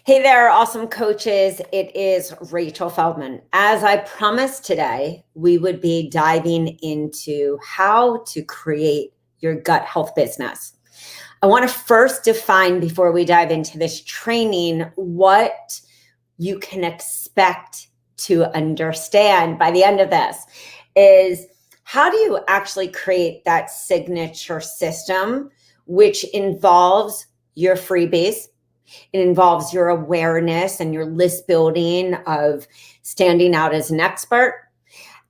Hey there, awesome coaches. It is Rachel Feldman. As I promised today, we would be diving into how to create your gut health business. I want to first define, before we dive into this training, what you can expect to understand by the end of this is how do you actually create that signature system, which involves your freebies. It involves your awareness and your list building of standing out as an expert.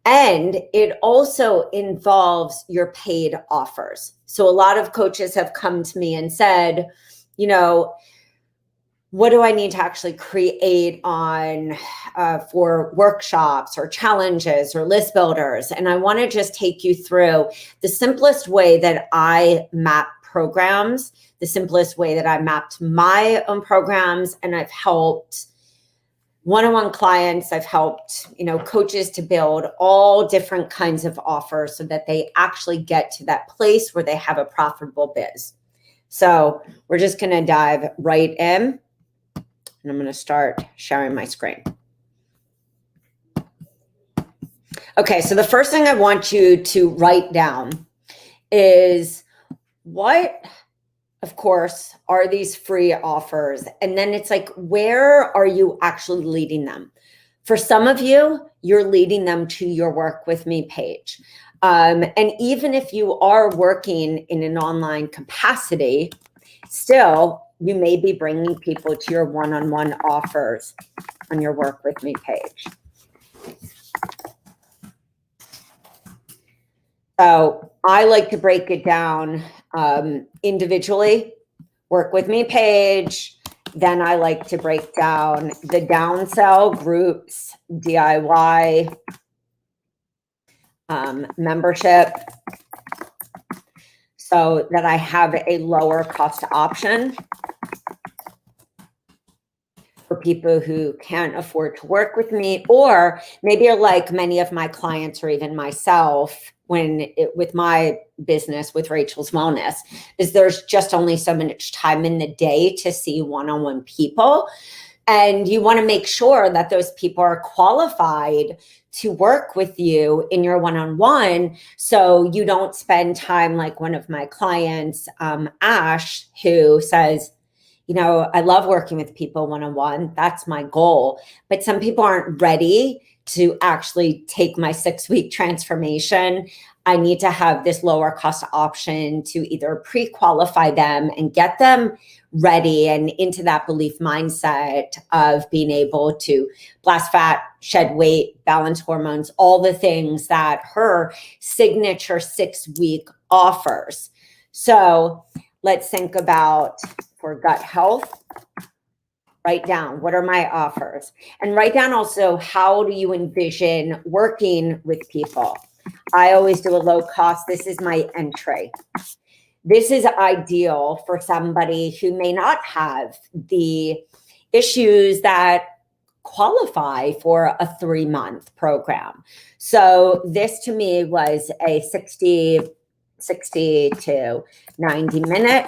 And it also involves your paid offers. So a lot of coaches have come to me and said, what do I need to actually create on for workshops or challenges or list builders? And I want to just take you through the simplest way that I map programs, the simplest way that I mapped my own programs, and I've helped one-on-one clients, I've helped, coaches to build all different kinds of offers so that they actually get to that place where they have a profitable biz. So we're just going to dive right in, and I'm going to start sharing my screen. Okay, so the first thing I want you to write down is what, of course, are these free offers? And then it's like, where are you actually leading them? For some of you, you're leading them to your Work With Me page. And even if you are working in an online capacity, still, you may be bringing people to your one-on-one offers on your Work With Me page. So I like to break it down individually, Work With Me page. Then I like to break down the downsell groups, DIY, membership, so that I have a lower cost option for people who can't afford to work with me, or maybe you're like many of my clients or even myself with my business with Rachel's Wellness, is there's just only so much time in the day to see one-on-one people. And you want to make sure that those people are qualified to work with you in your one-on-one, so you don't spend time like one of my clients, Ash, who says, I love working with people one-on-one. That's my goal. But some people aren't ready to actually take my 6-week transformation. I need to have this lower cost option to either pre-qualify them and get them ready and into that belief mindset of being able to blast fat, shed weight, balance hormones, all the things that her signature 6-week offers. So let's think about, for gut health, write down, what are my offers? And write down also, how do you envision working with people? I always do a low cost. This is my entry. This is ideal for somebody who may not have the issues that qualify for a 3-month program. So this to me was a 60 to 90 minute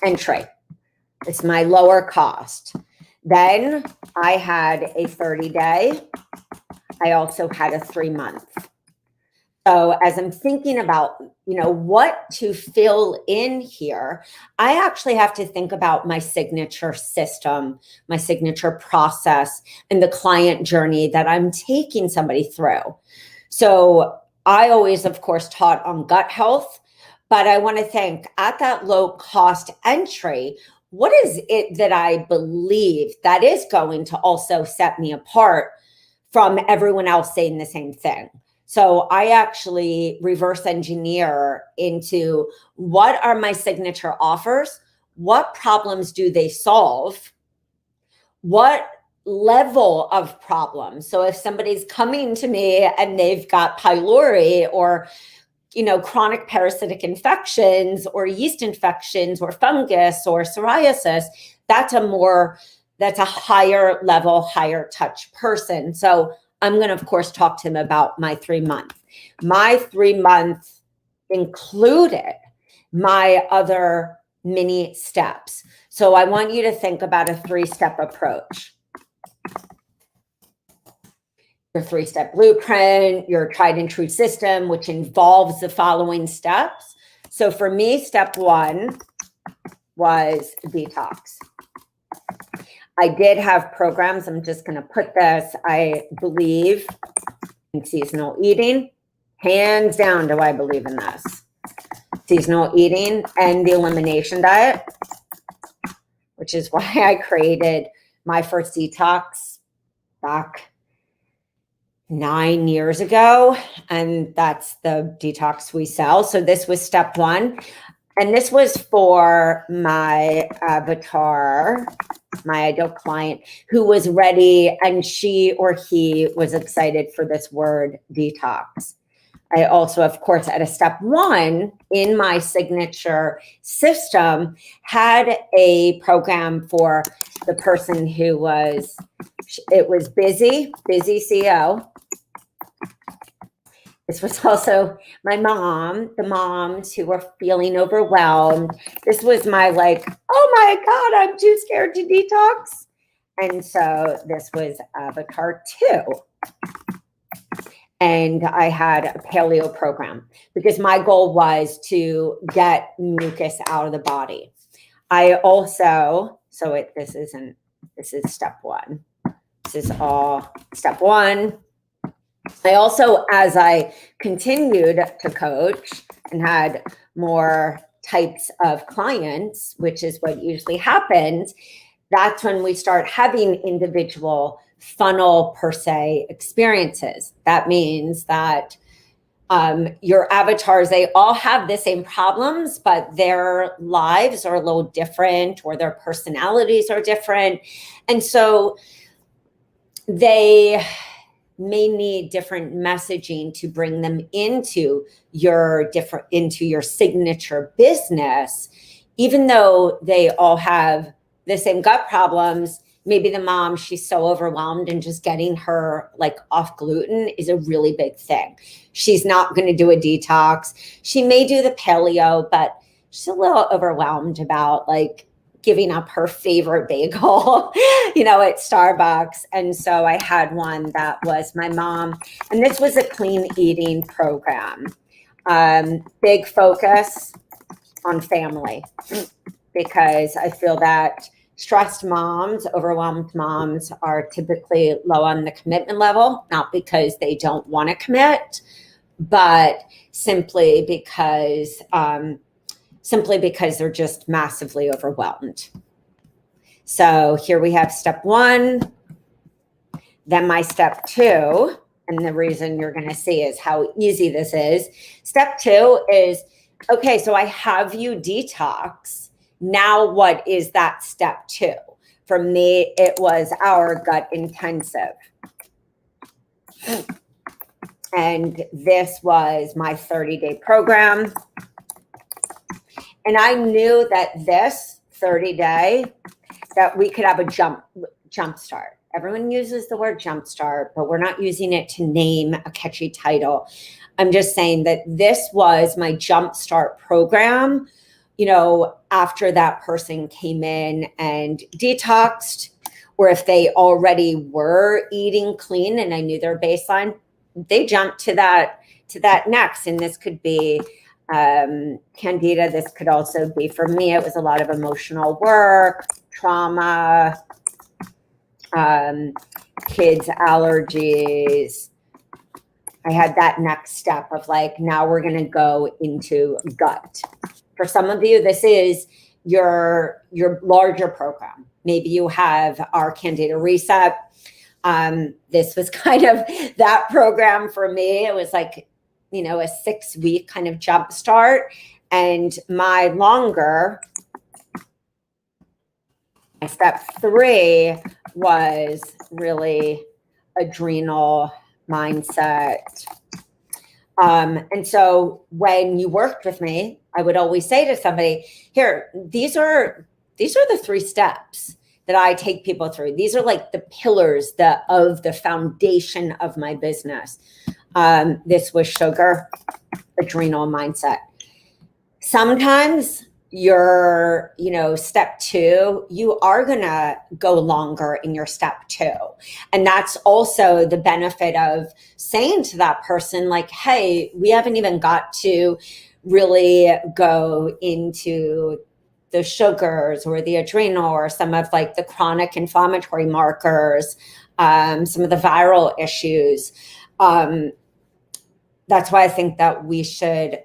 entry. It's my lower cost. Then I had a 30-day. I also had a 3-month. So as I'm thinking about, what to fill in here, I actually have to think about my signature system, my signature process, and the client journey that I'm taking somebody through. So I always, of course, taught on gut health, but I want to think at that low cost entry, what is it that I believe that is going to also set me apart from everyone else saying the same thing? So I actually reverse engineer into, what are my signature offers? What problems do they solve? What level of problems? So if somebody's coming to me and they've got pylori or chronic parasitic infections or yeast infections or fungus or psoriasis, that's a higher level, higher touch person. So I'm going to, of course, talk to him about my 3-month. My 3-month included my other mini steps. So I want you to think about a 3-step approach. Your 3-step blueprint, your tried and true system, which involves the following steps. So for me, step 1 was detox. I did have programs. I'm just going to put this. I believe in seasonal eating. Hands down, do I believe in this? Seasonal eating and the elimination diet, which is why I created my first detox back 9 years ago. And that's the detox we sell. So this was step 1. And this was for my avatar, my ideal client, who was ready, and she or he was excited for this word detox. I also, of course, at a step 1 in my signature system, had a program for the person who was, it was busy CEO. This was also my mom, the moms who were feeling overwhelmed. This was my like, oh my God, I'm too scared to detox. And so this was avatar 2. And I had a paleo program because my goal was to get mucus out of the body. I also, this is step 1. This is all step 1. I also, as I continued to coach and had more types of clients, which is what usually happens, that's when we start having individual funnel per se experiences. That means that your avatars, they all have the same problems, but their lives are a little different, or their personalities are different. And so they may need different messaging to bring them into your signature business, even though they all have the same gut problems. Maybe the mom, she's so overwhelmed, and just getting her like off gluten is a really big thing. She's not going to do a detox. She may do the paleo, but she's a little overwhelmed about like giving up her favorite bagel, at Starbucks. And so I had one that was my mom, and this was a clean eating program. Big focus on family, because I feel that stressed moms, overwhelmed moms are typically low on the commitment level, not because they don't want to commit, but simply because they're just massively overwhelmed. So here we have step 1, then my step 2, and the reason you're going to see is how easy this is. Step 2 is, okay, so I have you detox. Now what is that step 2? For me, it was our gut intensive. And this was my 30-day program. And I knew that this 30-day, that we could have a jump start. Everyone uses the word jump start, but we're not using it to name a catchy title. I'm just saying that this was my jump start program. After that person came in and detoxed, or if they already were eating clean and I knew their baseline, they jumped to that next. And this could be Candida. This could also be, for me, it was a lot of emotional work, trauma, kids' allergies. I had that next step of like, now we're going to go into gut. For some of you, this is your larger program. Maybe you have our Candida Reset. This was kind of that program for me. It was like, a 6-week kind of jump start. And my step 3 was really adrenal mindset. And so when you worked with me, I would always say to somebody, here, these are the 3 steps that I take people through. These are like the pillars of the foundation of my business. This was sugar, adrenal, mindset. Sometimes your, step two, you are going to go longer in your step two. And that's also the benefit of saying to that person, like, hey, we haven't even got to really go into the sugars or the adrenal or some of like the chronic inflammatory markers, some of the viral issues. That's why I think that we should,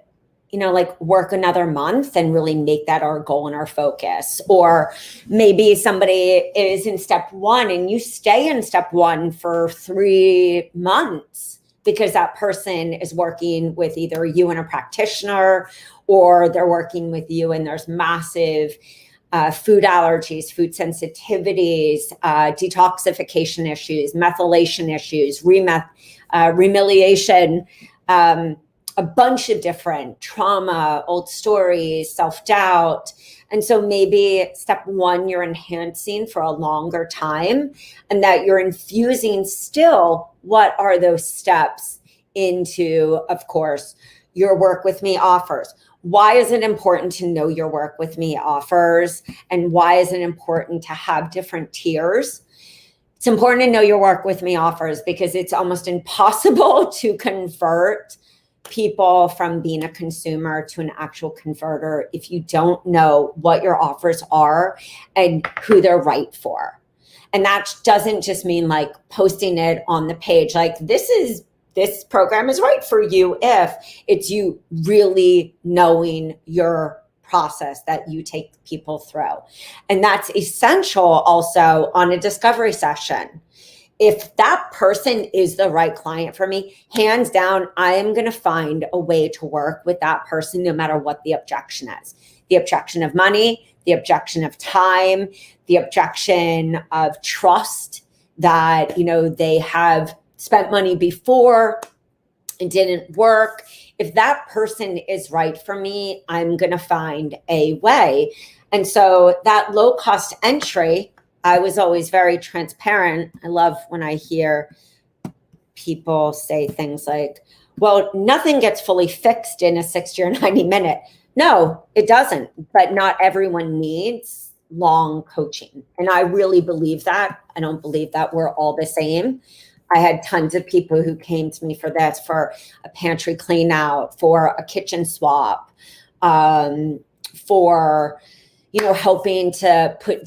like work another month and really make that our goal and our focus. Or maybe somebody is in step one and you stay in step one for 3 months because that person is working with either you and a practitioner, or they're working with you and there's massive food allergies, food sensitivities, detoxification issues, methylation issues, remeliation, a bunch of different trauma, old stories, self-doubt. And so maybe step one, you're enhancing for a longer time, and that you're infusing still what are those steps into, of course, your Work With Me offers. Why is it important to know your Work With Me offers? And why is it important to have different tiers? It's important to know your Work With Me offers because it's almost impossible to convert people from being a consumer to an actual converter if you don't know what your offers are and who they're right for. And that doesn't just mean like posting it on the page, like this program is right for you. If it's you really knowing your process that you take people through. And that's essential also on a discovery session. If that person is the right client for me, hands down, I am going to find a way to work with that person no matter what the objection is. The objection of money, the objection of time, the objection of trust that, they have spent money before, it didn't work. If that person is right for me, I'm going to find a way. And so that low cost entry, I was always very transparent. I love when I hear people say things like, well, nothing gets fully fixed in a 60 or 90 minute. No, it doesn't. But not everyone needs long coaching. And I really believe that. I don't believe that we're all the same. I had tons of people who came to me for this, for a pantry clean out, for a kitchen swap, for helping to put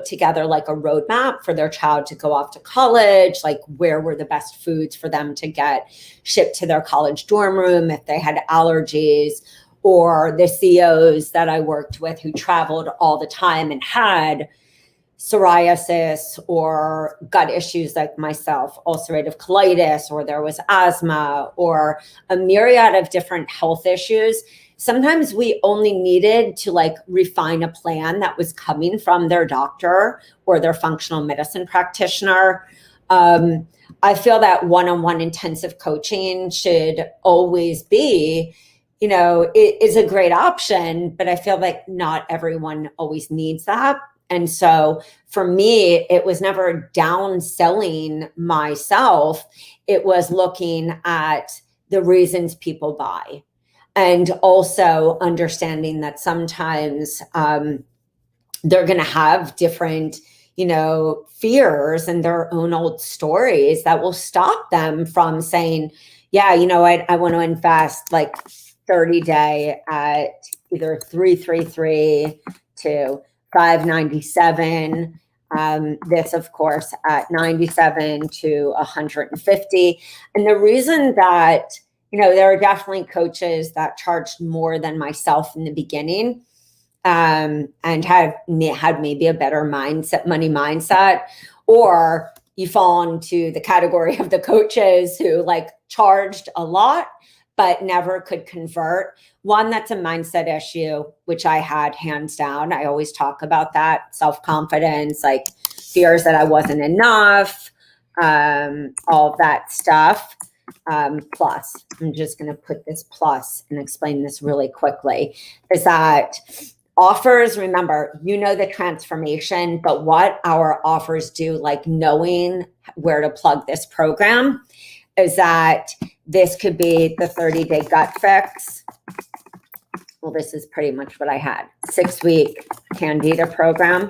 together like a roadmap for their child to go off to college, like where were the best foods for them to get shipped to their college dorm room if they had allergies, or the CEOs that I worked with who traveled all the time and had psoriasis or gut issues like myself, ulcerative colitis, or there was asthma, or a myriad of different health issues. Sometimes we only needed to like refine a plan that was coming from their doctor or their functional medicine practitioner. I feel that one-on-one intensive coaching should always be, it is a great option, but I feel like not everyone always needs that. And so for me, it was never downselling myself. It was looking at the reasons people buy. And also understanding that sometimes they're going to have different, fears and their own old stories that will stop them from saying, yeah, I want to invest like 30-day at either 333 to 597. This, of course, at 97 to 150. And the reason that there are definitely coaches that charged more than myself in the beginning, and had maybe a better money mindset, or you fall into the category of the coaches who like charged a lot but never could convert. One, that's a mindset issue, which I had hands down. I always talk about that, self-confidence, like fears that I wasn't enough, all of that stuff. Plus, I'm just going to put this plus and explain this really quickly, is that offers, remember, the transformation, but what our offers do, like knowing where to plug this program, is that this could be the 30-day gut fix, well, this is pretty much what I had. 6-week Candida program.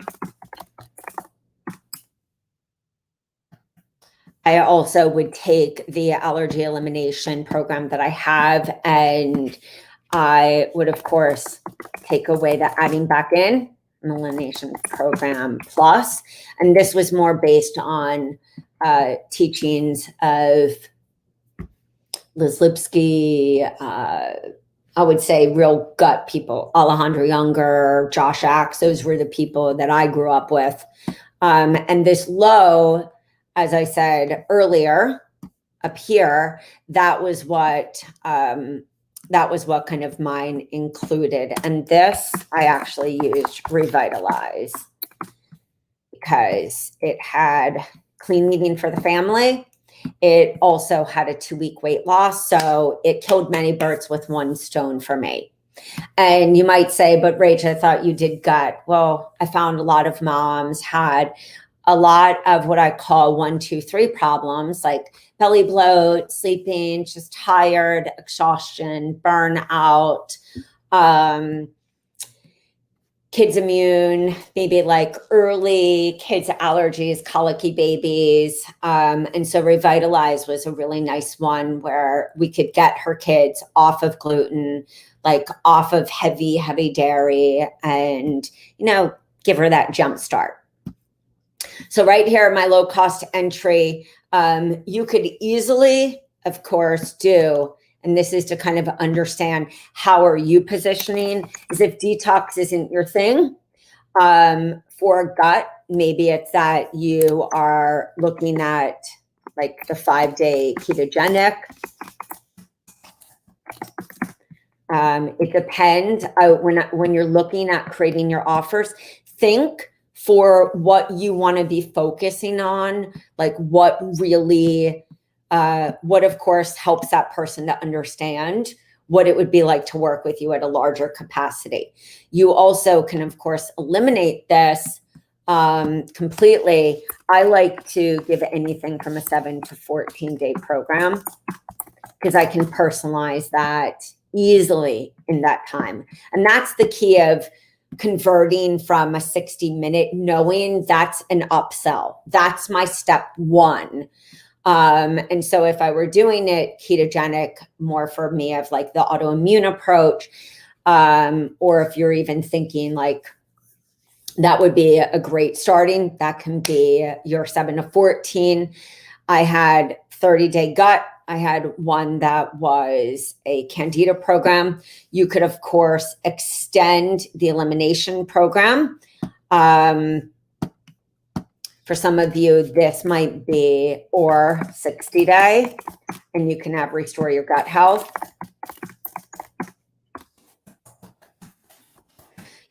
I also would take the allergy elimination program that I have, and I would, of course, take away the adding back in an elimination program plus. And this was more based on teachings of Liz Lipsky, I would say real gut people, Alejandro Younger, Josh Axe. Those were the people that I grew up with. And this low, as I said earlier, up here, that was what kind of mine included. And this, I actually used Revitalize because it had clean eating for the family. It also had a 2-week weight loss. So it killed many birds with one stone for me. And you might say, but Rach, I thought you did gut. Well, I found a lot of moms had a lot of what I call 1, 2, 3 problems, like belly bloat, sleeping, just tired, exhaustion, burnout, kids immune, maybe like early kids allergies, colicky babies. And so Revitalize was a really nice one where we could get her kids off of gluten, like off of heavy dairy, and, give her that jump start. So right here, my low cost entry, you could easily, of course, do, and this is to kind of understand how are you positioning, is if detox isn't your thing, for gut, maybe it's that you are looking at like the 5-day ketogenic. It depends. When you're looking at creating your offers, think for what you want to be focusing on, like what really, what of course helps that person to understand what it would be like to work with you at a larger capacity. You also can, of course, eliminate this completely. I like to give anything from a 7 to 14 day program because I can personalize that easily in that time. And that's the key of converting from a 60-minute, knowing that's an upsell. That's my step 1. And so if I were doing it ketogenic, more for me of like the autoimmune approach, or if you're even thinking like that would be a great starting, that can be your 7 to 14. I had 30-day gut. I had one that was a Candida program. You could, of course, extend the elimination program. For some of you, this might be or 60-day, and you can have Restore Your Gut Health.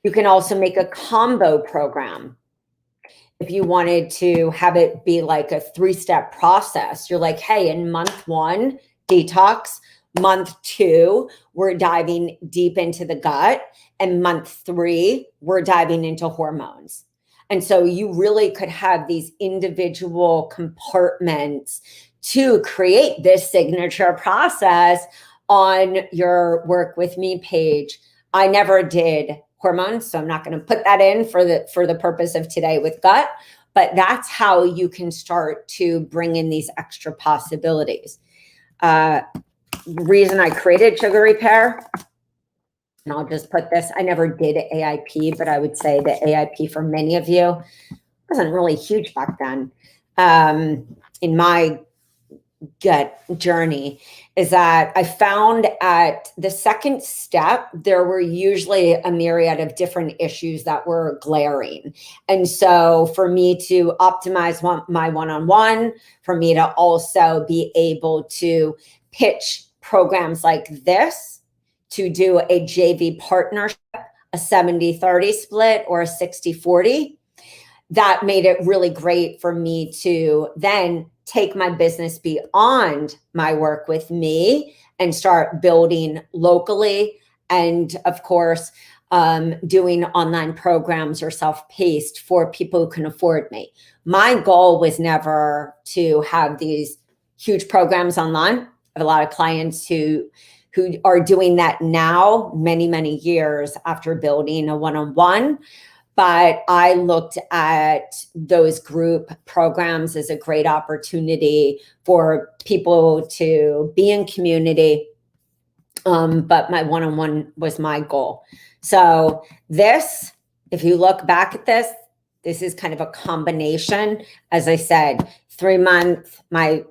You can also make a combo program. If you wanted to have it be like a 3-step process, you're like, hey, in month 1, detox, month 2, we're diving deep into the gut, and month 3, we're diving into hormones. And so you really could have these individual compartments to create this signature process on your Work With Me page. I never did hormones, so I'm not going to put that in for the purpose of today with gut, but that's how you can start to bring in these extra possibilities. Reason I created Sugar Repair, and I'll just put this, I never did AIP, but I would say that AIP for many of you wasn't really huge back then. In my gut journey is that I found at the second step, there were usually a myriad of different issues that were glaring. And so for me to optimize my one-on-one, for me to also be able to pitch programs like this, to do a JV partnership, a 70-30 split or a 60-40, that made it really great for me to then take my business beyond my Work With Me and start building locally. And of course, doing online programs or self-paced for people who can afford me. My goal was never to have these huge programs online. I have a lot of clients who who are doing that now, many, many years after building a one-on-one. But I looked at those group programs as a great opportunity for people to be in community. But my one-on-one was my goal. So this, if you look back at this, this is kind of a combination. As I said, 3 months, my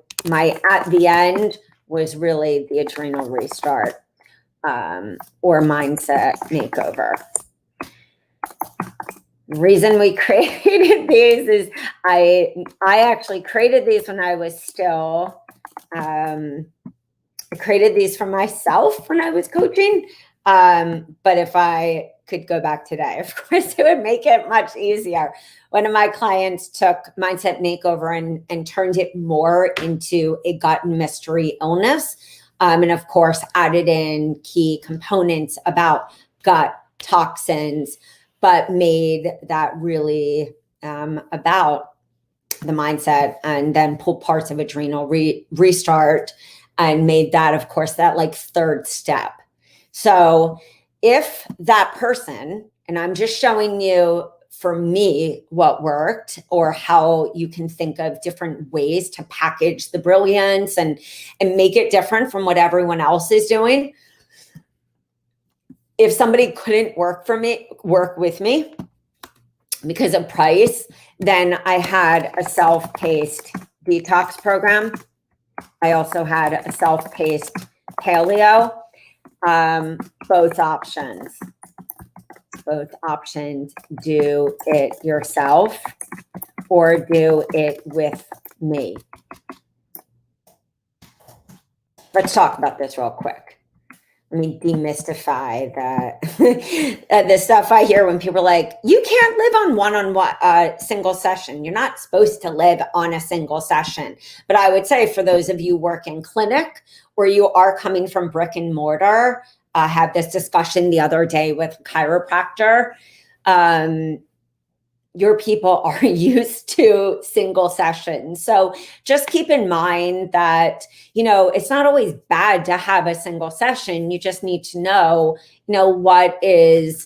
at the end was really the adrenal restart, or mindset makeover. The reason we created these is I actually created these when I was still, I created these for myself when I was coaching. But if I could go back today, of course, it would make it much easier. One of my clients took Mindset Makeover and turned it more into a gut mystery illness. And of course, added in key components about gut toxins, but made that really about the mindset, and then pulled parts of adrenal restart and made that, of course, that like third step. So if that person, and I'm just showing you for me what worked, or how you can think of different ways to package the brilliance and make it different from what everyone else is doing. If somebody couldn't work with me because of price, then I had a self-paced detox program. I also had a self-paced paleo. Both options, do it yourself or do it with me. Let's talk about this real quick. Let me demystify the stuff I hear when people are like, you can't live on one-on-one single session. You're not supposed to live on a single session. But I would say for those of you who work in clinic or you are coming from brick and mortar, I had this discussion the other day with a chiropractor. Your people are used to single sessions. So just keep in mind that, it's not always bad to have a single session. You just need to know,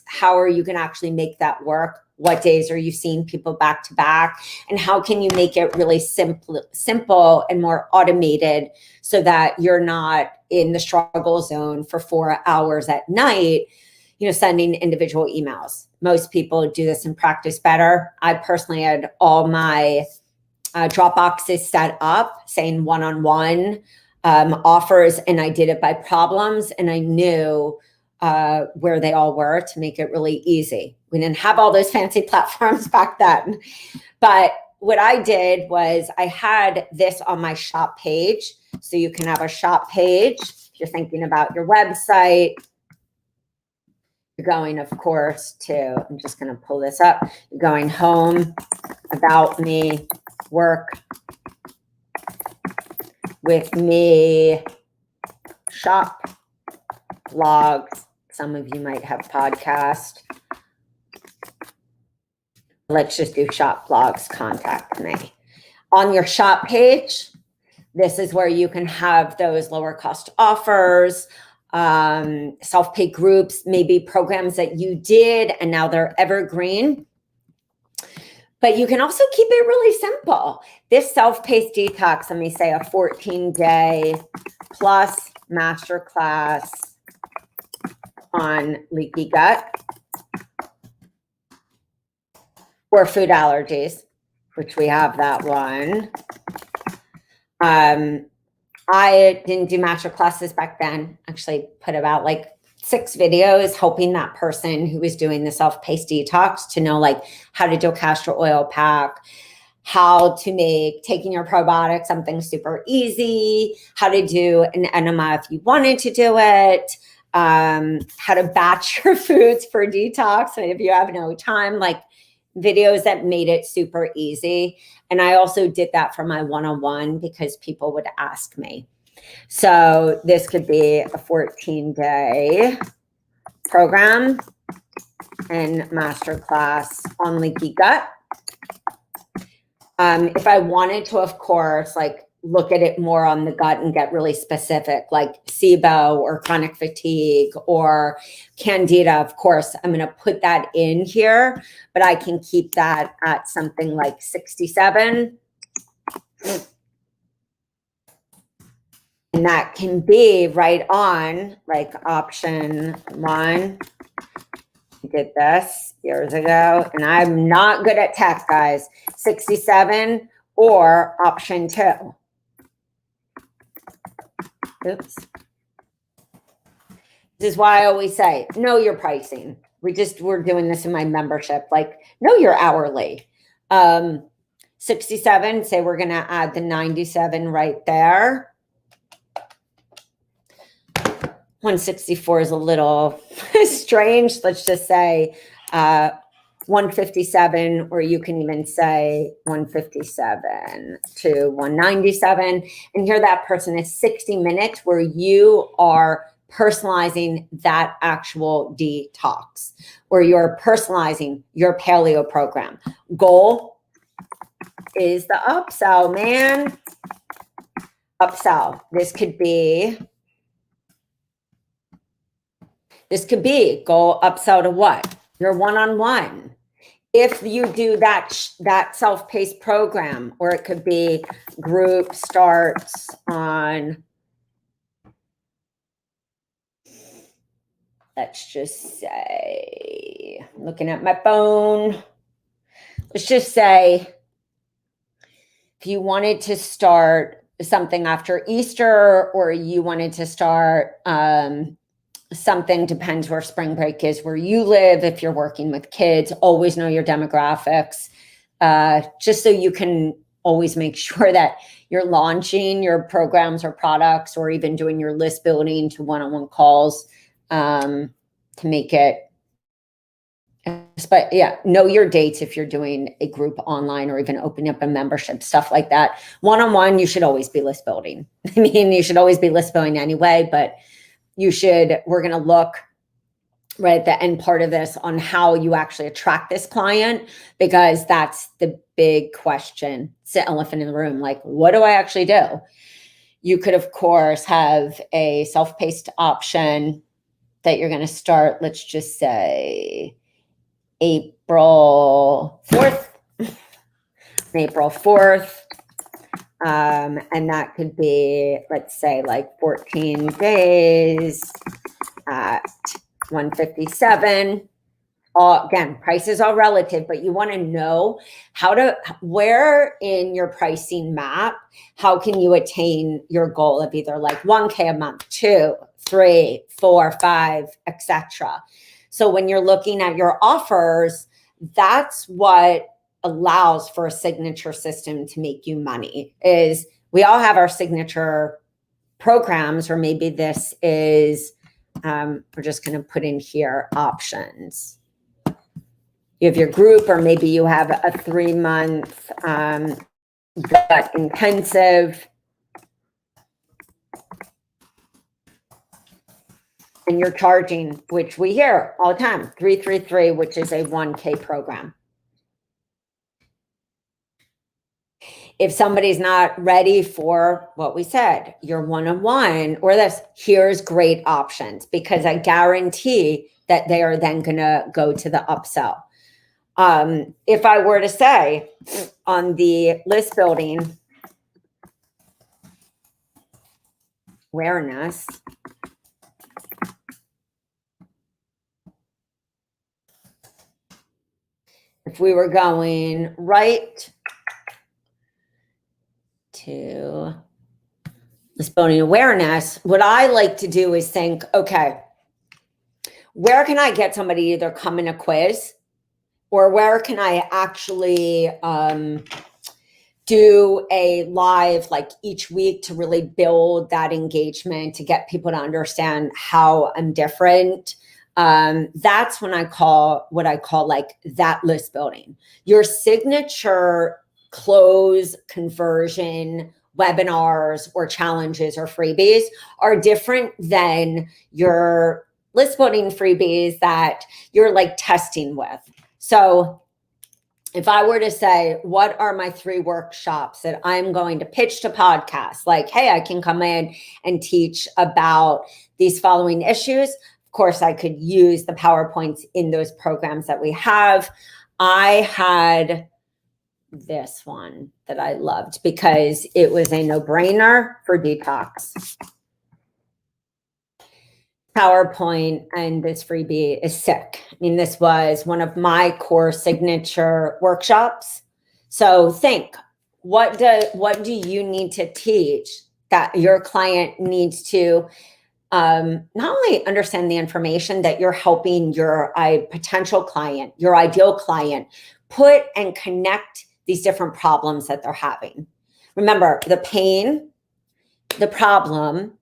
how are you going to actually make that work? What days are you seeing people back to back? And how can you make it really simple and more automated so that you're not in the struggle zone for 4 hours at night, sending individual emails. Most people do this in practice better. I personally had all my drop boxes set up saying one-on-one offers, and I did it by problems, and I knew where they all were to make it really easy. We didn't have all those fancy platforms back then. But what I did was I had this on my shop page. So you can have a shop page. If you're thinking about your website, you're going, of course, to, I'm just going to pull this up. You're going home, about me, work with me, shop, blogs. Some of you might have podcasts. Let's just do shop, blogs, contact me. On your shop page, this is where you can have those lower cost offers, self-pay groups, maybe programs that you did and now they're evergreen. But you can also keep it really simple. This self-paced detox, let me say a 14-day plus masterclass on leaky gut or food allergies, which we have that one. I didn't do master classes back then. Actually put about like 6 videos helping that person who was doing the self-paced detox to know like how to do a castor oil pack, how to make taking your probiotics something super easy, how to do an enema if you wanted to do it, how to batch your foods for detox. And if you have no time, like videos that made it super easy. And I also did that for my one-on-one because people would ask me. So this could be a 14-day program and masterclass on leaky gut. If I wanted to, of course, like look at it more on the gut and get really specific, like SIBO or chronic fatigue or candida. Of course, I'm going to put that in here, but I can keep that at something like 67. And that can be right on, like option 1. I did this years ago, and I'm not good at tech, guys. 67 or option 2. Oops. This is why I always say, know your pricing. We're doing this in my membership, like know your hourly. 67, say we're going to add the 97 right there. 164 is a little strange. Let's just say 157, or you can even say 157 to 197. And here that person is 60 minutes where you are personalizing that actual detox, where you're personalizing your paleo program. Goal is the upsell, man. Upsell. This could be go upsell to what? Your one-on-one. If you do that self-paced program, or it could be group starts on, let's just say, looking at my phone, let's just say if you wanted to start something after Easter, or you wanted to start something, depends where spring break is where you live. If you're working with kids, always know your demographics, just so you can always make sure that you're launching your programs or products, or even doing your list building to one-on-one calls to make it. But yeah, know your dates if you're doing a group online or even opening up a membership, stuff like that. One-on-one, you should always be list building. I mean, you should always be list building anyway, but we're going to look right at the end part of this on how you actually attract this client, because that's the big question. It's the elephant in the room. Like, what do I actually do? You could, of course, have a self-paced option that you're going to start, let's just say April 4th. April 4th. And that could be, let's say, like 14 days at 157. Again, price is all relative, but you want to know where in your pricing map, how can you attain your goal of either like 1K a month, 2, 3, 4, 5, etc. So when you're looking at your offers, that's what allows for a signature system to make you money. Is we all have our signature programs, or maybe this is, we're just going to put in here options. You have your group, or maybe you have a 3-month gut intensive, and you're charging, which we hear all the time, 333, which is a 1K program. If somebody's not ready for what we said, your one-on-one or this, here's great options, because I guarantee that they are then going to go to the upsell. If I were to say on the list building awareness, if we were going right to list building awareness, what I like to do is think, okay, where can I get somebody to either come in a quiz, or where can I actually do a live like each week to really build that engagement, to get people to understand how I'm different. That's when I call what I call like that list building. Your signature close conversion webinars or challenges or freebies are different than your list building freebies that you're like testing with. So if I were to say, what are my 3 workshops that I'm going to pitch to podcasts? Like, hey, I can come in and teach about these following issues. Of course, I could use the PowerPoints in those programs that we have. I had this one that I loved because it was a no-brainer for detox. PowerPoint, and this freebie is sick. I mean, this was one of my core signature workshops. So think, what do you need to teach that your client needs to not only understand the information that you're helping your potential client, your ideal client, put and connect these different problems that they're having. Remember, the pain, the problem,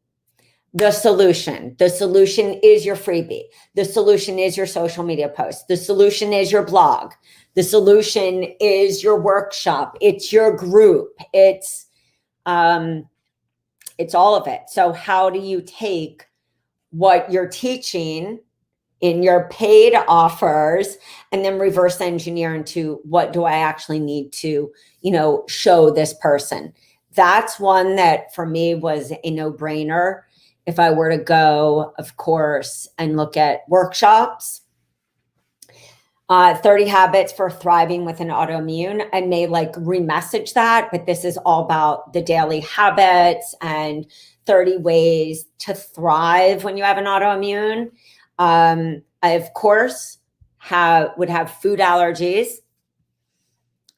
the solution. The solution is your freebie. The solution is your social media post. The solution is your blog. The solution is your workshop. It's your group. It's all of it. So how do you take what you're teaching in your paid offers and then reverse engineer into what do I actually need to, show this person? That's one that for me was a no-brainer. If I were to go, of course, and look at workshops, 30 habits for thriving with an autoimmune. I may remessage that, but this is all about the daily habits and 30 ways to thrive when you have an autoimmune. I, of course, would have food allergies.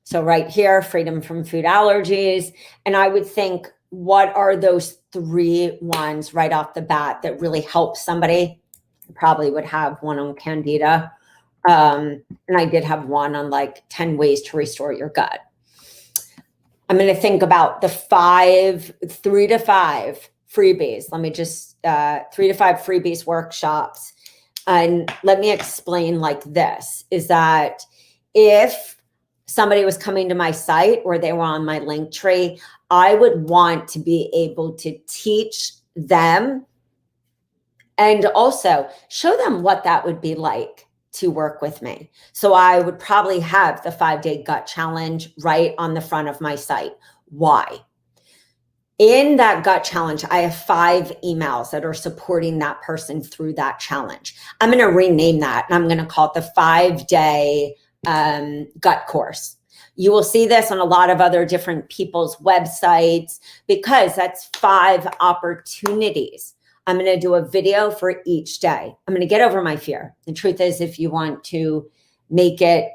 So right here, freedom from food allergies. And I would think, what are those 3 ones right off the bat that really help somebody? I probably would have one on Candida. And I did have one on 10 ways to restore your gut. I'm going to think about the 3 to 5 freebies. Let me just, 3 to 5 freebies workshops. And let me explain this, is that if somebody was coming to my site or they were on my link tree, I would want to be able to teach them and also show them what that would be like to work with me. So I would probably have the 5-day gut challenge right on the front of my site. Why? In that gut challenge, I have 5 emails that are supporting that person through that challenge. I'm going to rename that, and I'm going to call it the 5-day gut course. You will see this on a lot of other different people's websites because that's 5 opportunities. I'm going to do a video for each day. I'm going to get over my fear. The truth is, if you want to make it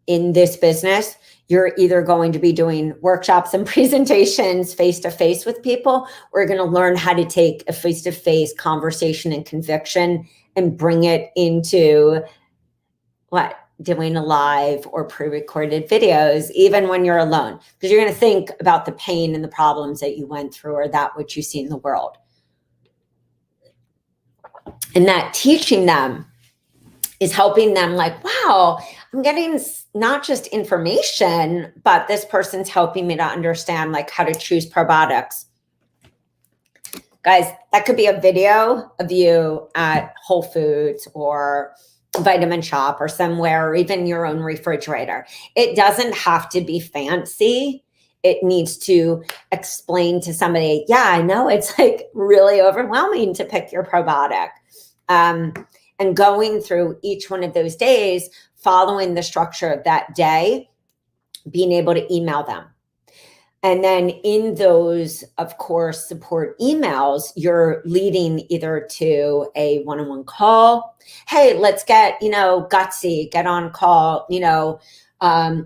in this business, you're either going to be doing workshops and presentations face-to-face with people, or you're going to learn how to take a face-to-face conversation and conviction and bring it into doing a live or pre-recorded videos, even when you're alone, because you're going to think about the pain and the problems that you went through or that which you see in the world. And that teaching them is helping them wow, I'm getting not just information, but this person's helping me to understand how to choose probiotics. Guys, that could be a video of you at Whole Foods or Vitamin Shop or somewhere, or even your own refrigerator. It doesn't have to be fancy. It needs to explain to somebody, yeah, I know it's really overwhelming to pick your probiotic. And going through each one of those days, following the structure of that day, being able to email them. And then in those, of course, support emails, you're leading either to a one-on-one call. Hey, let's get, gutsy, get on call,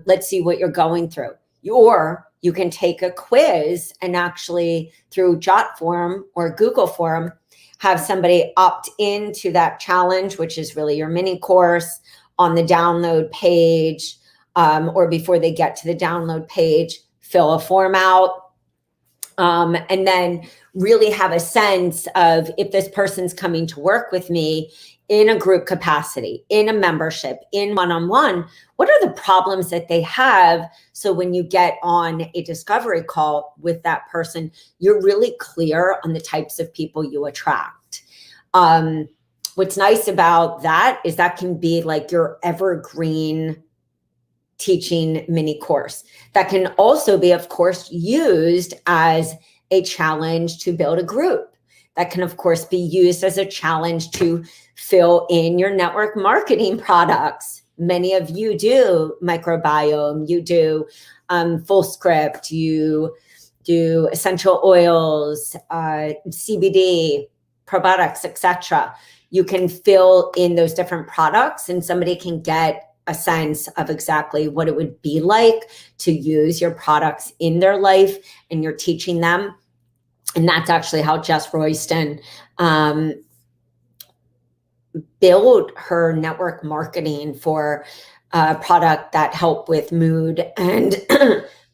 let's see what you're going through. Or you can take a quiz and actually through Jotform or Google Form, have somebody opt into that challenge, which is really your mini course, on the download page, or before they get to the download page, fill a form out, and then really have a sense of, if this person's coming to work with me in a group capacity, in a membership, in one-on-one, what are the problems that they have? So when you get on a discovery call with that person, you're really clear on the types of people you attract. What's nice about that is that can be your evergreen teaching mini course. That can also be, of course, used as a challenge to build a group. That can, of course, be used as a challenge to fill in your network marketing products. Many of you do microbiome, you do Fullscript, you do essential oils, CBD, probiotics, etc. You can fill in those different products and somebody can get a sense of exactly what it would be like to use your products in their life, and you're teaching them. And that's actually how Jess Royston built her network marketing for a product that helped with mood and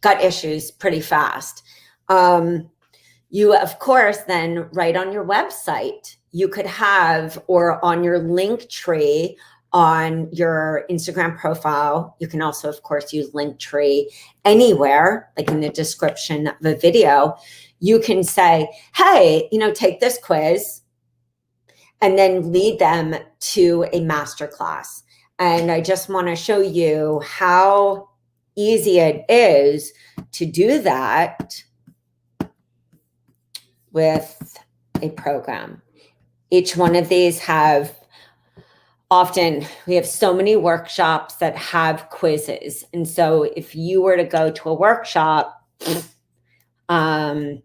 gut issues pretty fast. You, of course, then write on your website. You could have, or on your link tree on your Instagram profile. You can also, of course, use Linktree anywhere, like in the description of a video. You can say, hey, take this quiz, and then lead them to a masterclass. And I just want to show you how easy it is to do that with a program. Each one of these we have so many workshops that have quizzes. And so if you were to go to a workshop, and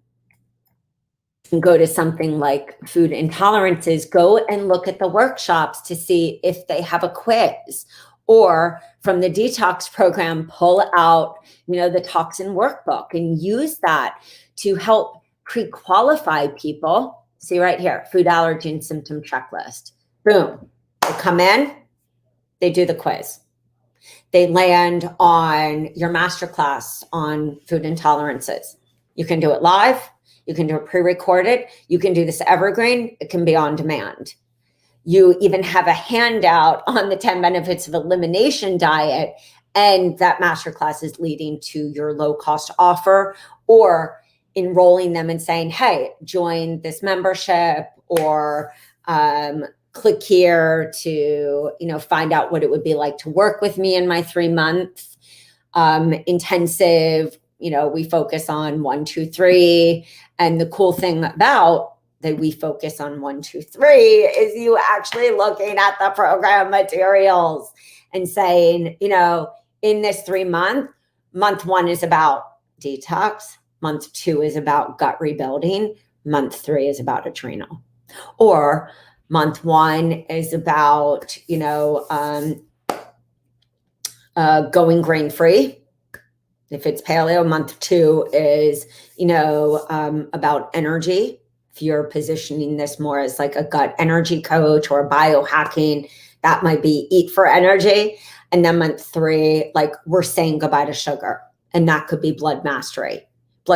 go to something like food intolerances, go and look at the workshops to see if they have a quiz, or from the detox program, pull out, the toxin workbook and use that to help pre-qualify people. See right here, food allergy and symptom checklist. Boom. They come in, they do the quiz. They land on your masterclass on food intolerances. You can do it live. You can do it pre-recorded. You can do this evergreen. It can be on demand. You even have a handout on the 10 benefits of elimination diet, and that masterclass is leading to your low-cost offer, or enrolling them and saying, hey, join this membership, or click here to find out what it would be like to work with me in my 3-month intensive. We focus on 1, 2, 3. And the cool thing about that we focus on 1, 2, 3 is you actually looking at the program materials and saying, in this 3-month, month 1 is about detox. Month 2 is about gut rebuilding. Month 3 is about adrenal. Or month 1 is about, going grain-free. If it's paleo, month 2 is, about energy. If you're positioning this more as like a gut energy coach or biohacking, that might be eat for energy. And then month 3, like we're saying goodbye to sugar, and that could be blood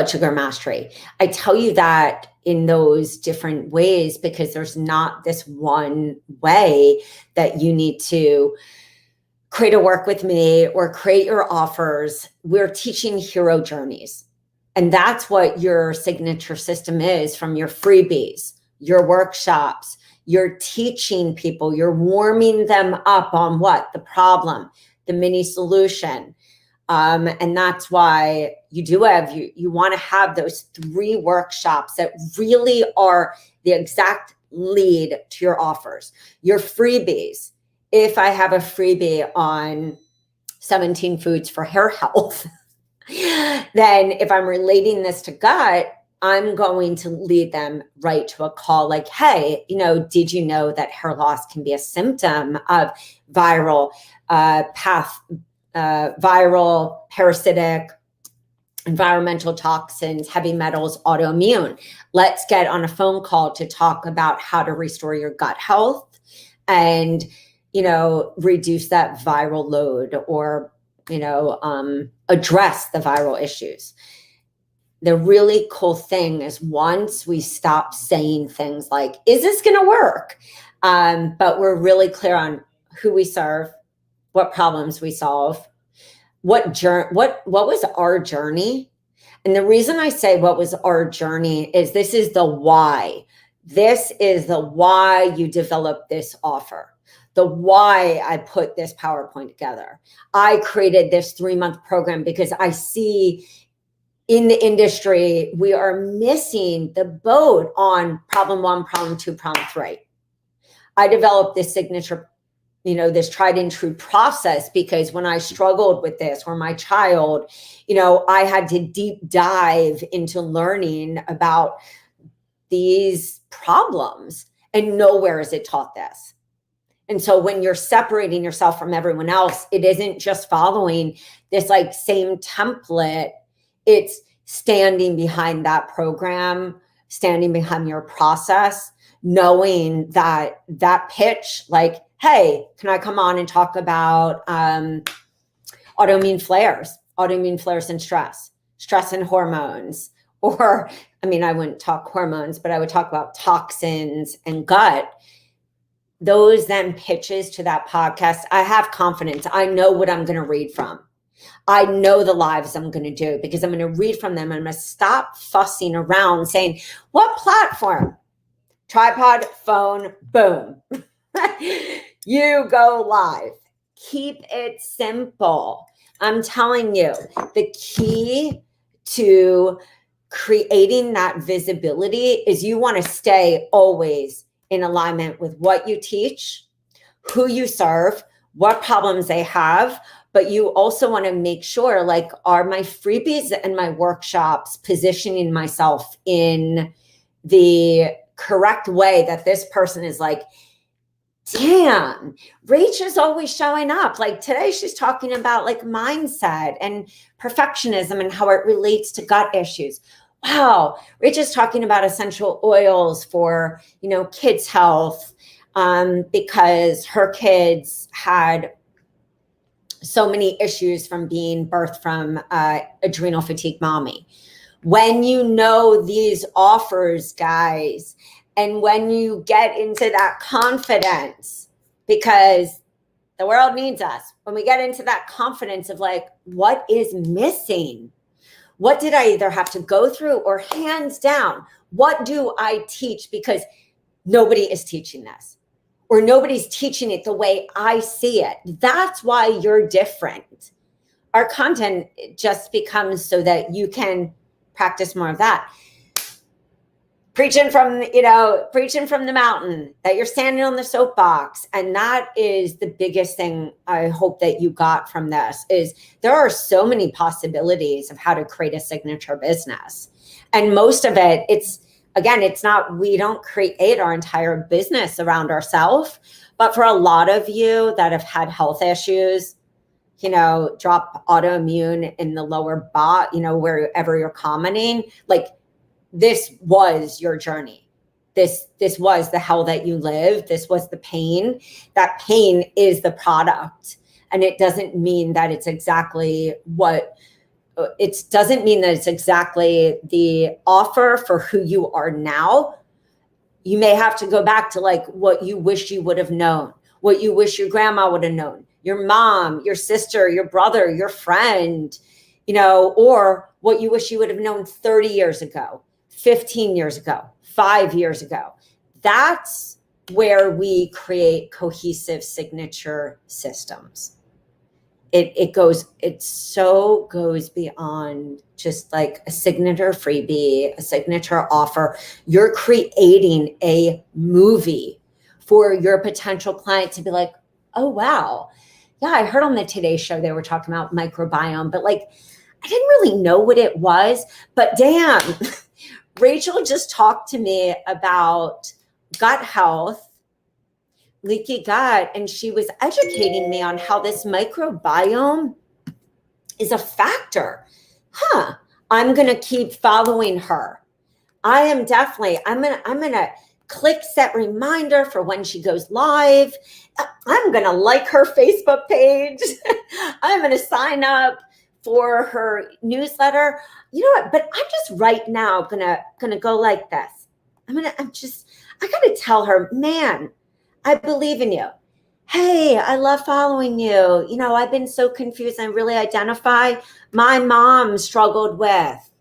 sugar mastery. I tell you that in those different ways because there's not this one way that you need to create a work with me or create your offers. We're teaching hero journeys. And that's what your signature system is from your freebies, your workshops. You're teaching people, you're warming them up on what? The problem, the mini solution. And that's why you want to have those 3 workshops that really are the exact lead to your offers. Your freebies. If I have a freebie on 17 foods for hair health, then if I'm relating this to gut, I'm going to lead them right to a call like, hey, did you know that hair loss can be a symptom of viral, parasitic, environmental toxins, heavy metals, autoimmune? Let's get on a phone call to talk about how to restore your gut health and reduce that viral load, or, address the viral issues. The really cool thing is once we stop saying things like, is this going to work? But we're really clear on who we serve, what problems we solve, what was our journey. And the reason I say what was our journey is this is the why. This is the why you develop this offer. the why I put this PowerPoint together. I created this 3-month program because I see in the industry, we are missing the boat on problem 1, problem 2, problem 3. I developed this signature, this tried and true process because when I struggled with this, or my child, I had to deep dive into learning about these problems, and nowhere is it taught this. And so when you're separating yourself from everyone else, it isn't just following this like same template. It's standing behind that program, standing behind your process, knowing that pitch, like, hey, can I come on and talk about autoimmune flares and stress and hormones? Or, I wouldn't talk hormones, but I would talk about toxins and gut. Those then pitches to that podcast, I have confidence. I know what I'm going to read from. I know the lives I'm going to do because I'm going to read from them. I'm going to stop fussing around saying, what platform? Tripod, phone, boom. You go live. Keep it simple. I'm telling you, the key to creating that visibility is you want to stay always in alignment with what you teach, who you serve, what problems they have. But you also want to make sure, like, are my freebies and my workshops positioning myself in the correct way that this person is like, damn, Rach is always showing up. Like today she's talking about like mindset and perfectionism and how it relates to gut issues. Wow, Rach is talking about essential oils for, kids' health because her kids had so many issues from being birthed from adrenal fatigue mommy. When you know these offers, guys, and when you get into that confidence, because the world needs us, when we get into that confidence of like, what is missing? What did I either have to go through, or hands down, what do I teach? Because nobody is teaching this, or nobody's teaching it the way I see it. That's why you're different. Our content just becomes so that you can practice more of that. Preaching from the mountain, that you're standing on the soapbox. And that is the biggest thing I hope that you got from this, is there are so many possibilities of how to create a signature business. And most of it, we don't create our entire business around ourselves. But for a lot of you that have had health issues, drop autoimmune in the lower body, wherever you're commenting, like, this was your journey. This was the hell that you lived. This was the pain. That pain is the product. And it doesn't mean that it's exactly the offer for who you are now. You may have to go back to like what you wish you would have known, what you wish your grandma would have known, your mom, your sister, your brother, your friend, or what you wish you would have known 30 years ago. 15 years ago, 5 years ago. That's where we create cohesive signature systems. It goes beyond just like a signature freebie, a signature offer. You're creating a movie for your potential client to be like, oh, wow. Yeah, I heard on the Today Show they were talking about microbiome, but like, I didn't really know what it was, but damn, Rachel just talked to me about gut health, leaky gut, and she was educating me on how this microbiome is a factor. I'm going to keep following her. I'm going to click set reminder for when she goes live. I'm going to like her Facebook page. I'm going to sign up for her newsletter. You know what? But I'm just right now gonna go like this. I gotta tell her, man, I believe in you. Hey, I love following you. I've been so confused. I really identify. My mom struggled with.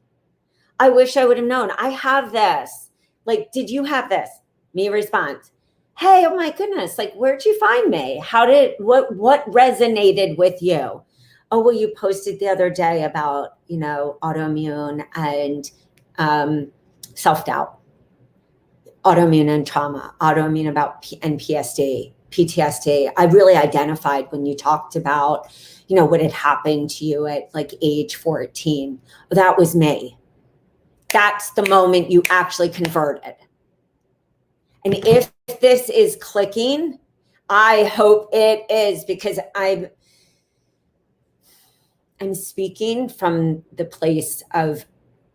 I wish I would have known. I have this. Like, did you have this? Me respond. hey, oh my goodness, like, where'd you find me? What resonated with you? Oh, well, you posted the other day about, autoimmune and self-doubt, autoimmune and trauma, autoimmune and PTSD. I really identified when you talked about, what had happened to you at like age 14. That was me. That's the moment you actually converted. And if this is clicking, I hope it is, because I'm speaking from the place of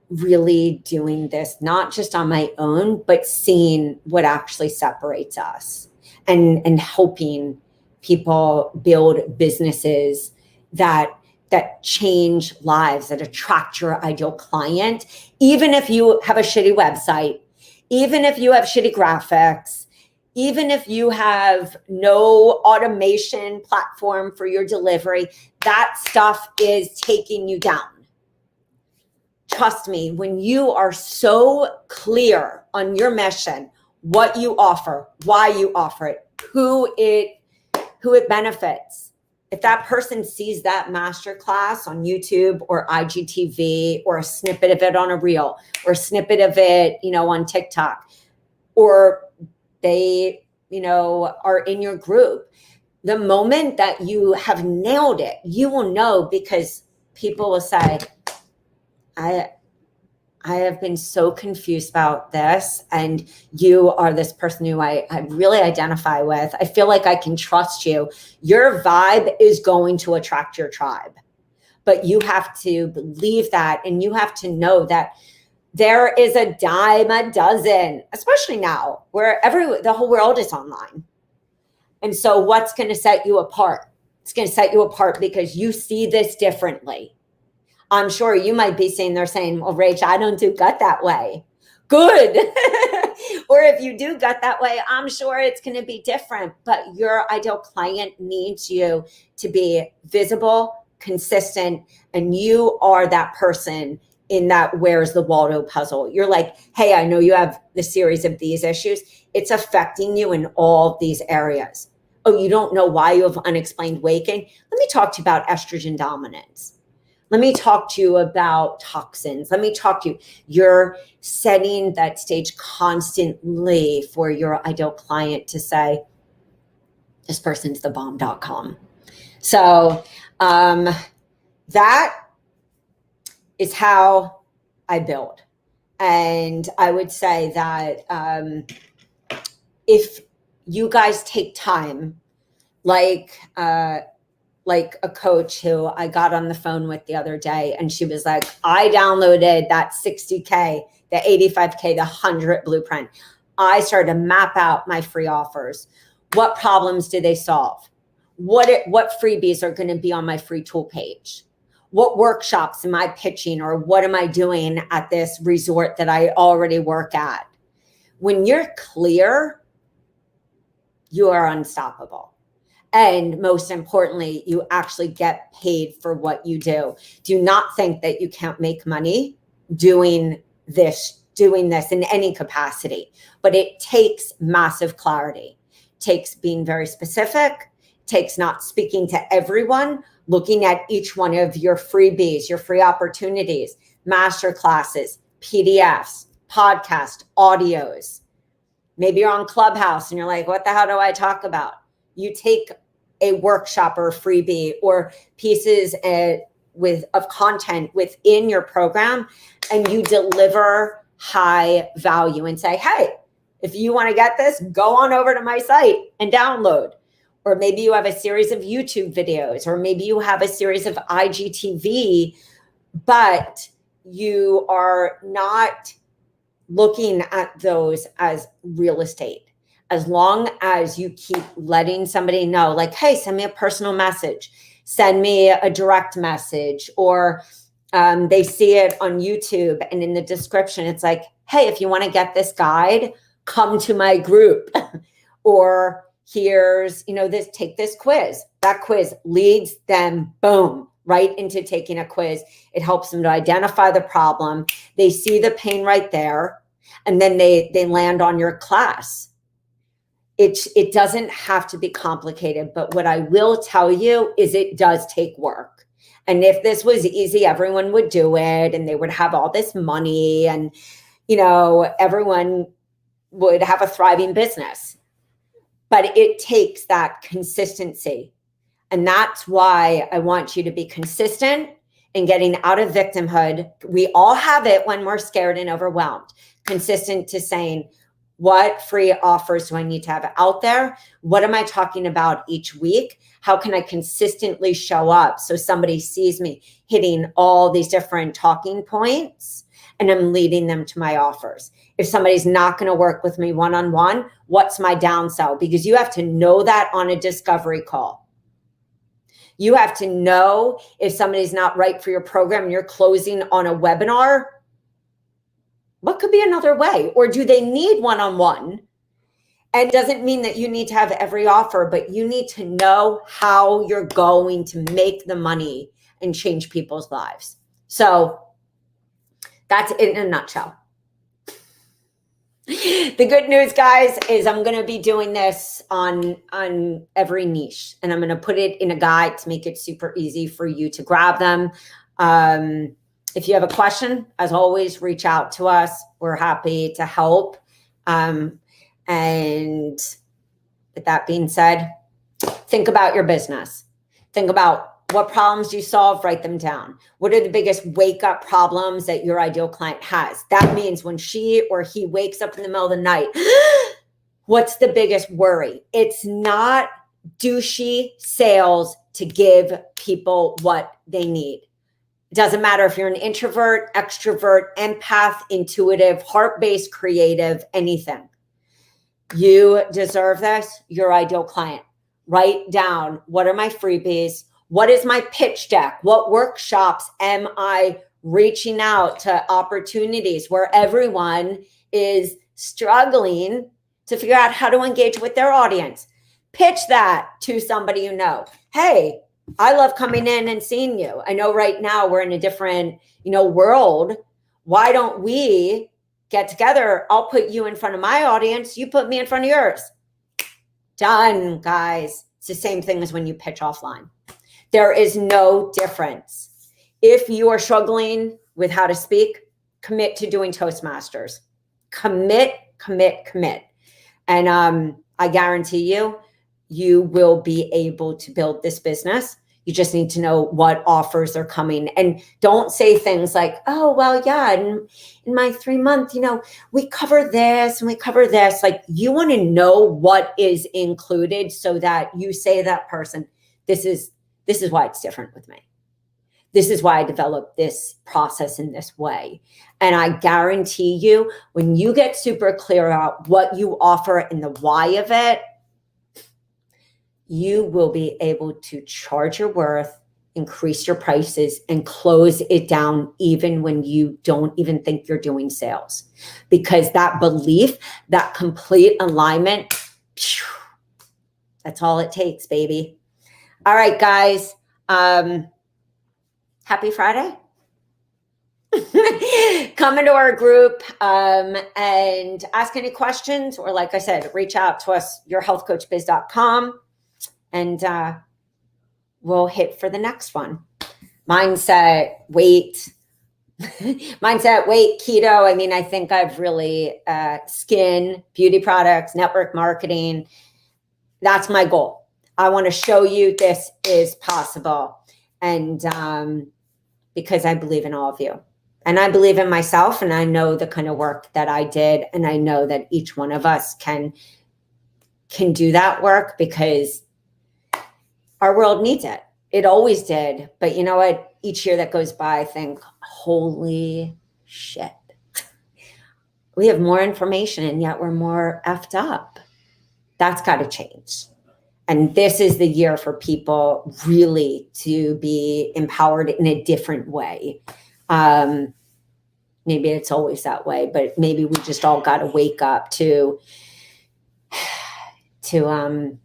really doing this, not just on my own, but seeing what actually separates us, and helping people build businesses that change lives, that attract your ideal client. Even if you have a shitty website, even if you have shitty graphics, even if you have no automation platform for your delivery, that stuff is taking you down. Trust me, when you are so clear on your mission, what you offer, why you offer it, who it benefits. If that person sees that masterclass on YouTube or IGTV, or a snippet of it on a reel, or a snippet of it, on TikTok, or they, are in your group, the moment that you have nailed it, you will know, because people will say, I have been so confused about this, and you are this person who I really identify with. I feel like I can trust you. Your vibe is going to attract your tribe, but you have to believe that, and you have to know that there is a dime a dozen, especially now where the whole world is online. And so what's going to set you apart? It's going to set you apart because you see this differently. I'm sure you might be saying, well, Rach, I don't do gut that way. Good. Or if you do gut that way, I'm sure it's going to be different. But your ideal client needs you to be visible, consistent, and you are that person in that where's the Waldo puzzle. You're like, hey, I know you have the series of these issues. It's affecting you in all these areas. Oh, you don't know why you have unexplained weight gain? Let me talk to you about estrogen dominance. Let me talk to you about toxins. Let me talk to you. You're setting that stage constantly for your ideal client to say, this person's the bomb.com. So that is how I build. And I would say that if you guys take time, like a coach who I got on the phone with the other day, and she was like, I downloaded that 60K, the 85K, the 100 blueprint. I started to map out my free offers. What problems do they solve? What freebies are going to be on my free tool page? What workshops am I pitching, or what am I doing at this resort that I already work at? When you're clear, you are unstoppable. And most importantly, you actually get paid for what you do. Do not think that you can't make money doing this in any capacity, but it takes massive clarity. It takes being very specific, it takes not speaking to everyone, looking at each one of your freebies, your free opportunities, master classes, PDFs, podcast, audios. Maybe you're on Clubhouse and you're like, what the hell do I talk about? You take a workshop or a freebie or pieces of content within your program, and you deliver high value and say, hey, if you want to get this, go on over to my site and download. Or maybe you have a series of YouTube videos, or maybe you have a series of IGTV, but you are not looking at those as real estate. As long as you keep letting somebody know, like, hey, send me a personal message, send me a direct message, or they see it on YouTube and in the description, it's like, hey, if you want to get this guide, come to my group. Or here's, take this quiz. That quiz leads them, boom, right into taking a quiz. It helps them to identify the problem. They see the pain right there, and then they land on your class. It doesn't have to be complicated, but what I will tell you is it does take work. And if this was easy, everyone would do it and they would have all this money and, everyone would have a thriving business. But it takes that consistency. And that's why I want you to be consistent in getting out of victimhood. We all have it when we're scared and overwhelmed. Consistent to saying, what free offers do I need to have out there? What am I talking about each week? How can I consistently show up so somebody sees me hitting all these different talking points and I'm leading them to my offers? If somebody's not going to work with me one-on-one, what's my downsell? Because you have to know that on a discovery call. You have to know if somebody's not right for your program and you're closing on a webinar. What could be another way? Or do they need one-on-one? And it doesn't mean that you need to have every offer, but you need to know how you're going to make the money and change people's lives. So that's it in a nutshell. The good news, guys, is I'm going to be doing this on every niche, and I'm going to put it in a guide to make it super easy for you to grab them. If you have a question, as always, reach out to us. We're happy to help. And with that being said, think about your business. Think about what problems you solve, write them down. What are the biggest wake-up problems that your ideal client has? That means when she or he wakes up in the middle of the night, what's the biggest worry? It's not douchey sales to give people what they need. It doesn't matter if you're an introvert, extrovert, empath, intuitive, heart-based, creative, anything. You deserve this, your ideal client. Write down, what are my freebies? What is my pitch deck? What workshops am I reaching out to opportunities where everyone is struggling to figure out how to engage with their audience? Pitch that to somebody you know. Hey, I love coming in and seeing you. I know right now we're in a different, world. Why don't we get together? I'll put you in front of my audience. You put me in front of yours. Done, guys. It's the same thing as when you pitch offline. There is no difference. If you are struggling with how to speak, commit to doing Toastmasters. Commit. And I guarantee you will be able to build this business. You just need to know what offers are coming. And don't say things like, oh, well, yeah, in my 3-month, we cover this and we cover this. Like, you want to know what is included so that you say to that person, this is why it's different with me. This is why I developed this process in this way. And I guarantee you, when you get super clear about what you offer and the why of it, you will be able to charge your worth, increase your prices, and close it down even when you don't even think you're doing sales. Because that belief, that complete alignment, that's all it takes, baby. All right, guys. Happy Friday. Come into our group and ask any questions, or like I said, reach out to us, yourhealthcoachbiz.com, and we'll hit for the next one. Mindset, weight, keto. I mean, I think I've really skin, beauty products, network marketing. That's my goal. I want to show you this is possible. And because I believe in all of you. And I believe in myself, and I know the kind of work that I did. And I know that each one of us can do that work, because our world needs it. It always did. But you know what? Each year that goes by, I think, holy shit. We have more information and yet we're more effed up. That's got to change. And this is the year for people really to be empowered in a different way. Maybe it's always that way, but maybe we just all got to wake up to the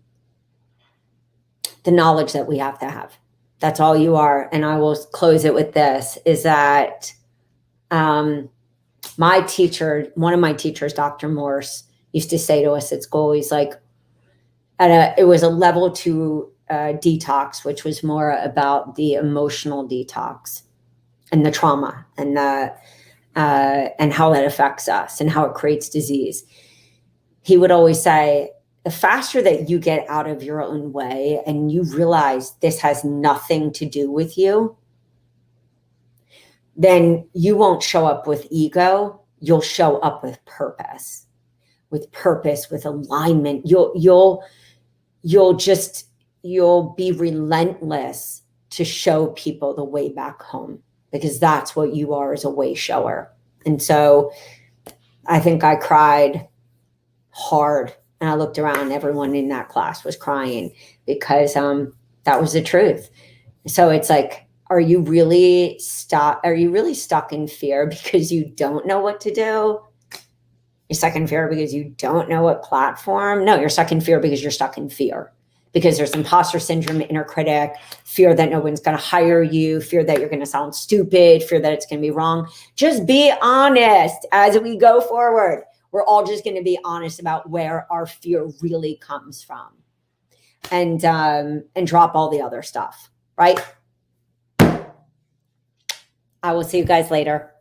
knowledge that we have to have. That's all you are. And I will close it with this, is that my teacher, one of my teachers, Dr. Morse, used to say to us at school, he's like, it was a level 2 detox, which was more about the emotional detox and the trauma and how that affects us and how it creates disease. He would always say, the faster that you get out of your own way and you realize this has nothing to do with you, then you won't show up with ego. You'll show up with purpose, with alignment. You'll be relentless to show people the way back home, because that's what you are, as a way shower. And so I think I cried hard, and I looked around, everyone in that class was crying, because that was the truth. So it's like, are you really stuck in fear because you don't know what to do? You're stuck in fear because you don't know what platform? No, you're stuck in fear because you're stuck in fear. Because there's imposter syndrome, inner critic, fear that no one's going to hire you, fear that you're going to sound stupid, fear that it's going to be wrong. Just be honest as we go forward. We're all just going to be honest about where our fear really comes from, and drop all the other stuff, right? I will see you guys later.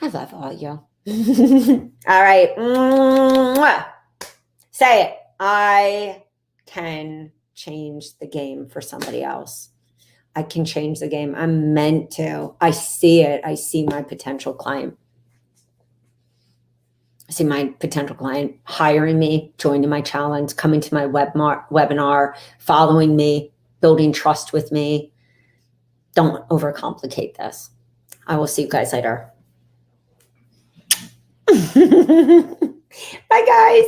I love all you. All right. Mwah. Say it. I can change the game for somebody else. I can change the game. I'm meant to. I see it. I see my potential client. I see my potential client hiring me, joining my challenge, coming to my webinar, following me, building trust with me. Don't overcomplicate this. I will see you guys later. Bye, guys.